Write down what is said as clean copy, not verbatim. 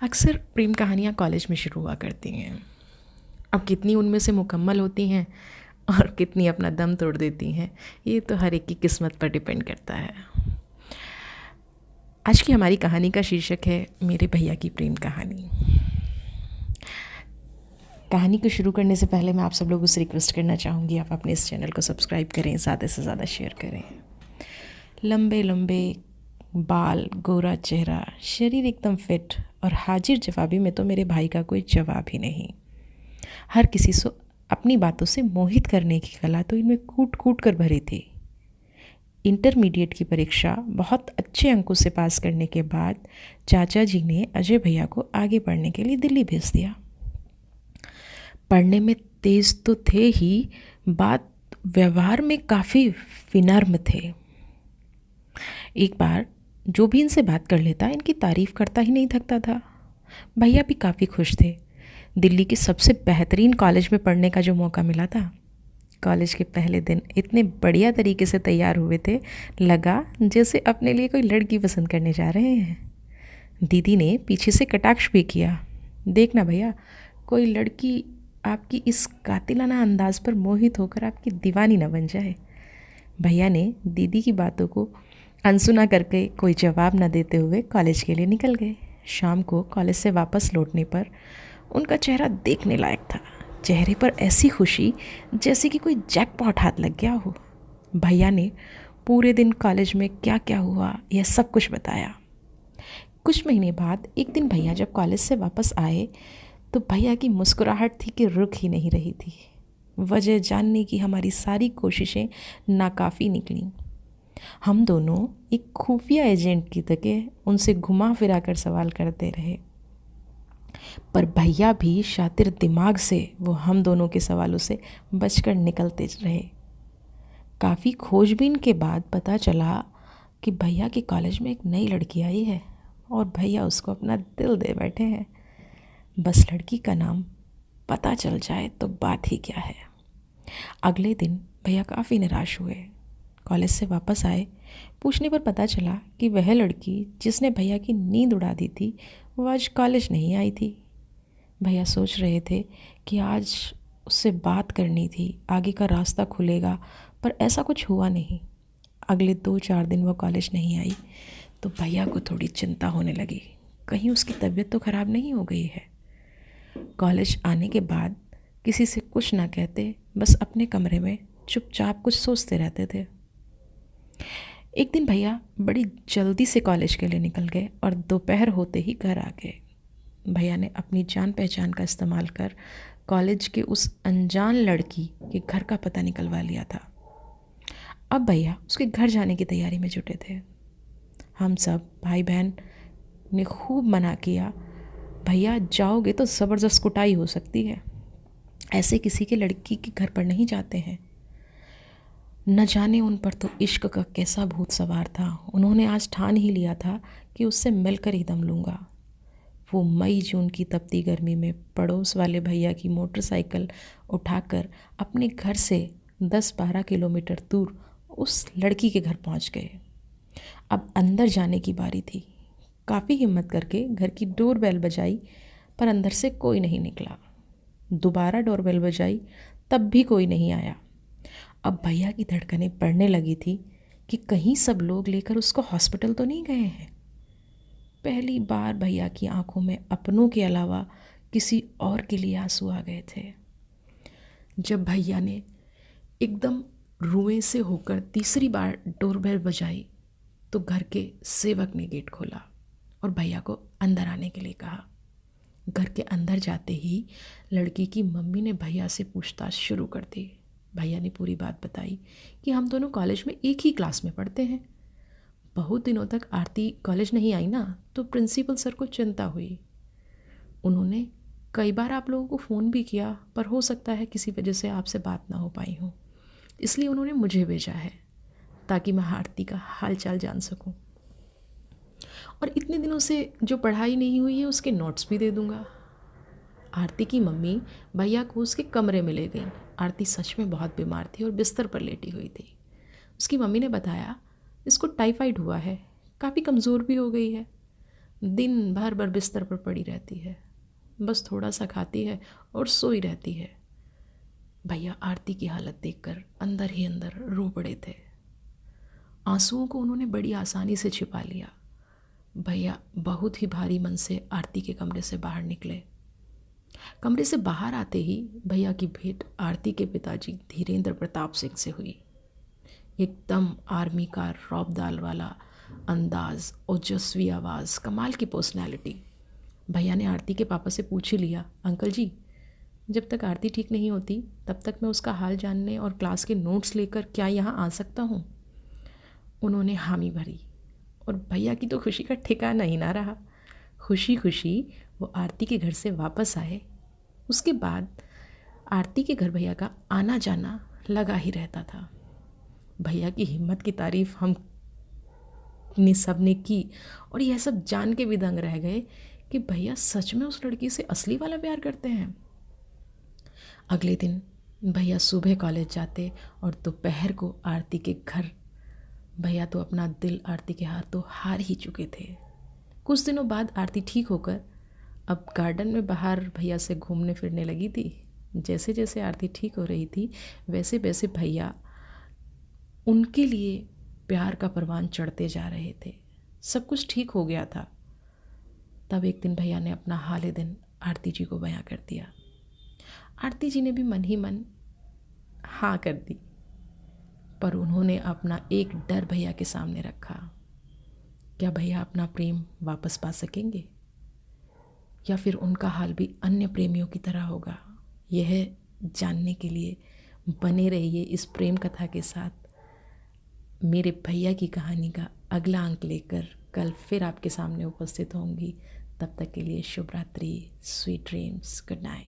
अक्सर प्रेम कहानियाँ कॉलेज में शुरू हुआ करती हैं। अब कितनी उनमें से मुकम्मल होती हैं और कितनी अपना दम तोड़ देती हैं, ये तो हर एक की किस्मत पर डिपेंड करता है। आज की हमारी कहानी का शीर्षक है मेरे भैया की प्रेम कहानी। कहानी को शुरू करने से पहले मैं आप सब लोगों से रिक्वेस्ट करना चाहूँगी, आप अपने इस चैनल को सब्सक्राइब करें, ज़्यादा से ज़्यादा शेयर करें। लंबे लंबे बाल, गोरा चेहरा, शरीर एकदम फिट और हाजिर जवाबी में तो मेरे भाई का कोई जवाब ही नहीं। हर किसी से अपनी बातों से मोहित करने की कला तो इनमें कूट कूट कर भरी थी। इंटरमीडिएट की परीक्षा बहुत अच्छे अंकों से पास करने के बाद चाचा जी ने अजय भैया को आगे पढ़ने के लिए दिल्ली भेज दिया। पढ़ने में तेज तो थे ही, बात व्यवहार में काफ़ी विनम्र थे। एक बार जो भी इनसे बात कर लेता इनकी तारीफ़ करता ही नहीं थकता था। भैया भी काफ़ी खुश थे। दिल्ली के सबसे बेहतरीन कॉलेज में पढ़ने का जो मौका मिला था। कॉलेज के पहले दिन इतने बढ़िया तरीके से तैयार हुए थे, लगा जैसे अपने लिए कोई लड़की पसंद करने जा रहे हैं। दीदी ने पीछे से कटाक्ष भी किया, देखना भैया कोई लड़की आपकी इस कातिलाना अंदाज पर मोहित होकर आपकी दीवानी न बन जाए। भैया ने दीदी की बातों को अनसुना करके कोई जवाब न देते हुए कॉलेज के लिए निकल गए। शाम को कॉलेज से वापस लौटने पर उनका चेहरा देखने लायक था। चेहरे पर ऐसी खुशी जैसे कि कोई जैकपॉट हाथ लग गया हो। भैया ने पूरे दिन कॉलेज में क्या क्या हुआ यह सब कुछ बताया। कुछ महीने बाद एक दिन भैया जब कॉलेज से वापस आए तो भैया की मुस्कुराहट थी कि रुक ही नहीं रही थी। वजह जानने की हमारी सारी कोशिशें नाकाफ़ी निकलीं। हम दोनों एक खुफिया एजेंट की तरह उनसे घुमा फिरा कर सवाल करते रहे, पर भैया भी शातिर दिमाग से वो हम दोनों के सवालों से बचकर निकलते रहे। काफ़ी खोजबीन के बाद पता चला कि भैया के कॉलेज में एक नई लड़की आई है और भैया उसको अपना दिल दे बैठे हैं। बस लड़की का नाम पता चल जाए तो बात ही क्या है। अगले दिन भैया काफ़ी निराश हुए। कॉलेज से वापस आए, पूछने पर पता चला कि वह लड़की जिसने भैया की नींद उड़ा दी थी वो आज कॉलेज नहीं आई थी। भैया सोच रहे थे कि आज उससे बात करनी थी, आगे का रास्ता खुलेगा, पर ऐसा कुछ हुआ नहीं। अगले 2-4 दिन वो कॉलेज नहीं आई तो भैया को थोड़ी चिंता होने लगी, कहीं उसकी तबीयत तो ख़राब नहीं हो गई है। कॉलेज आने के बाद किसी से कुछ ना कहते, बस अपने कमरे में चुपचाप कुछ सोचते रहते थे। एक दिन भैया बड़ी जल्दी से कॉलेज के लिए निकल गए और दोपहर होते ही घर आ गए। भैया ने अपनी जान पहचान का इस्तेमाल कर कॉलेज के उस अनजान लड़की के घर का पता निकलवा लिया था। अब भैया उसके घर जाने की तैयारी में जुटे थे। हम सब भाई बहन ने खूब मना किया, भैया जाओगे तो ज़बरदस्त कुटाई हो सकती है, ऐसे किसी के लड़की के घर पर नहीं जाते हैं। न जाने उन पर तो इश्क का कैसा भूत सवार था। उन्होंने आज ठान ही लिया था कि उससे मिलकर ही दम लूँगा। वो मई जून की तपती गर्मी में पड़ोस वाले भैया की मोटरसाइकिल उठाकर अपने घर से 10-12 किलोमीटर दूर उस लड़की के घर पहुंच गए। अब अंदर जाने की बारी थी। काफ़ी हिम्मत करके घर की डोरबेल बजाई, पर अंदर से कोई नहीं निकला। दोबारा डोरबेल बजाई, तब भी कोई नहीं आया। अब भैया की धड़कनें बढ़ने लगी थी कि कहीं सब लोग लेकर उसको हॉस्पिटल तो नहीं गए हैं। पहली बार भैया की आंखों में अपनों के अलावा किसी और के लिए आंसू आ गए थे। जब भैया ने एकदम रुएं से होकर तीसरी बार डोरबेल बजाई तो घर के सेवक ने गेट खोला और भैया को अंदर आने के लिए कहा। घर के अंदर जाते ही लड़की की मम्मी ने भैया से पूछताछ शुरू कर दी। भैया ने पूरी बात बताई कि हम दोनों कॉलेज में एक ही क्लास में पढ़ते हैं। बहुत दिनों तक आरती कॉलेज नहीं आई ना, तो प्रिंसिपल सर को चिंता हुई। उन्होंने कई बार आप लोगों को फ़ोन भी किया, पर हो सकता है किसी वजह से आपसे बात ना हो पाई हो, इसलिए उन्होंने मुझे भेजा है ताकि मैं आरती का हाल चाल जान सकूं, और इतने दिनों से जो पढ़ाई नहीं हुई है उसके नोट्स भी दे दूंगा। आरती की मम्मी भैया को उसके कमरे में ले गई। आरती सच में बहुत बीमार थी और बिस्तर पर लेटी हुई थी। उसकी मम्मी ने बताया इसको टाइफाइड हुआ है, काफ़ी कमज़ोर भी हो गई है। दिन भर बिस्तर पर पड़ी रहती है, बस थोड़ा सा खाती है और सोई रहती है। भैया आरती की हालत देखकर अंदर ही अंदर रो पड़े थे। आंसुओं को उन्होंने बड़ी आसानी से छिपा लिया। भैया बहुत ही भारी मन से आरती के कमरे से बाहर निकले। कमरे से बाहर आते ही भैया की भेंट आरती के पिताजी धीरेन्द्र प्रताप सिंह से हुई। एकदम आर्मी का रौबदार वाला अंदाज, ओजस्वी आवाज़, कमाल की पर्सनैलिटी। भैया ने आरती के पापा से पूछ ही लिया, अंकल जी, जब तक आरती ठीक नहीं होती तब तक मैं उसका हाल जानने और क्लास के नोट्स लेकर क्या यहाँ आ सकता हूँ? उन्होंने हामी भरी और भैया की तो खुशी का ठिकाना ही ना रहा। खुशी खुशी वो आरती के घर से वापस आए। उसके बाद आरती के घर भैया का आना जाना लगा ही रहता था। भैया की हिम्मत की तारीफ हम सब ने की और यह सब जान के भी दंग रह गए कि भैया सच में उस लड़की से असली वाला प्यार करते हैं। अगले दिन भैया सुबह कॉलेज जाते और दोपहर को आरती के घर। भैया तो अपना दिल आरती के हाथों हार ही चुके थे। कुछ दिनों बाद आरती ठीक होकर अब गार्डन में बाहर भैया से घूमने फिरने लगी थी। जैसे जैसे आरती ठीक हो रही थी वैसे वैसे भैया उनके लिए प्यार का परवान चढ़ते जा रहे थे। सब कुछ ठीक हो गया था। तब एक दिन भैया ने अपना हाल दिन आरती जी को बयां कर दिया। आरती जी ने भी मन ही मन हाँ कर दी, पर उन्होंने अपना एक डर भैया के सामने रखा। क्या भैया अपना प्रेम वापस पा सकेंगे या फिर उनका हाल भी अन्य प्रेमियों की तरह होगा? यह जानने के लिए बने रहिए इस प्रेम कथा के साथ। मेरे भैया की कहानी का अगला अंक लेकर कल फिर आपके सामने उपस्थित होंगी। तब तक के लिए शुभ रात्रि, स्वीट ड्रीम्स, गुड नाइट।